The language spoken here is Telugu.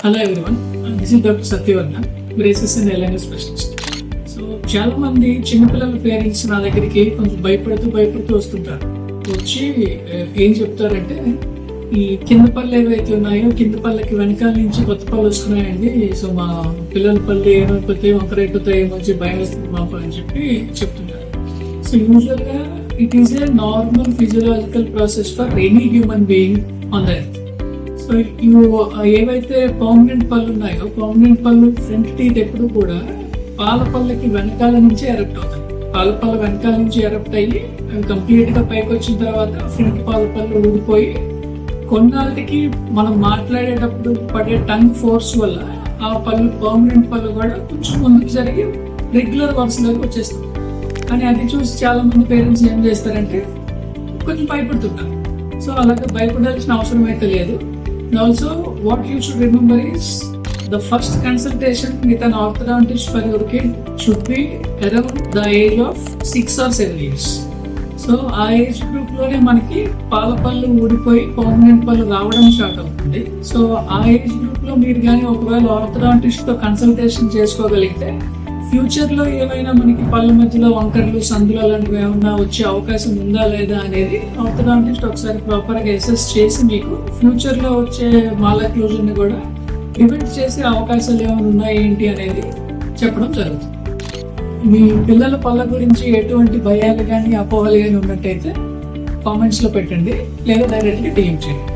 Hello everyone, this is doctor Satyavardhan, braces and aligner specialist. So చాలా మంది చిన్నపిల్లల పేరెంట్స్ నా దగ్గరికి కొంచెం భయపడుతూ వస్తుంటారు. వచ్చి ఏం చెప్తారంటే, ఈ కింద పళ్ళు ఏవైతే ఉన్నాయో కింద పళ్ళకి వెనకాల నుంచి కొత్త పళ్ళు వస్తున్నాయండి, సో మా పిల్లల పళ్ళు ఏమైపోతే ఒకరైపోతాయి ఏమొచ్చి భయం వేస్తుంది మాకు అని చెప్పి చెప్తుంటారు. సో యూజువల్ గా it is a normal physiological process for any human being on the earth. So ఏవైతే పర్మనెంట్ పళ్ళు ఉన్నాయో పర్మనెంట్ పళ్ళు ఫ్రంట్ టీత్ ఎప్పుడు కూడా పాల పళ్ళకి వెనకాల నుంచి ఎరప్ట్ అవుతాయి. పాల పళ్ళ వెనకాల నుంచి ఎరప్ట్ అయ్యి కంప్లీట్ గా పైకి వచ్చిన తర్వాత ఫ్రంట్ పాల పళ్ళు ఊడిపోయి కొన్నాళ్ళకి మనం మాట్లాడేటప్పుడు పడే టంగ్ ఫోర్స్ వల్ల ఆ పళ్ళు పర్మనెంట్ పళ్ళు కూడా కొంచెం ముందుకు జరిగి రెగ్యులర్ వరుసలోకి వచ్చేస్తాం. కానీ అది చూసి చాలా మంది పేరెంట్స్ ఏం చేస్తారంటే కొంచెం భయపడుతుంటారు. సో అలాగే భయపడాల్సిన అవసరం అయితే లేదు. Also, what you should remember is the first consultation with an orthodontist for your kid should be around the age of 6 or 7 years. So ఆ ఏజ్ గ్రూప్ లోనే మనకి పాల పళ్ళు ఊడిపోయి పర్మనెంట్ పళ్ళు రావడం స్టార్ట్ అవుతుంది. సో ఆ ఏజ్ గ్రూప్ లో మీరు కానీ ఒకవేళ ఆర్థోడాంటిస్ట్ తో కన్సల్టేషన్ చేసుకోగలిగితే ఫ్యూచర్ లో ఏమైనా మనకి పళ్ళ మధ్యలో వంకర్లు సందులు అలాంటివి ఏమన్నా వచ్చే అవకాశం ఉందా లేదా అనేది ఆర్థోడాంటిస్ట్ ఒకసారి ప్రాపర్ గా అసెస్ చేసి మీకు ఫ్యూచర్ లో వచ్చే మాలక్లూజన్ ని కూడా ప్రివెంట్ చేసే అవకాశాలు ఏమైనా ఉన్నాయి ఏంటి అనేది చెప్పడం జరుగుతుంది. మీ పిల్లల పళ్ళ గురించి ఎటువంటి భయాలు కానీ అపోహలు కానీ ఉన్నట్టయితే కామెంట్స్ లో పెట్టండి, లేదా డైరెక్ట్ గా DM చేయండి.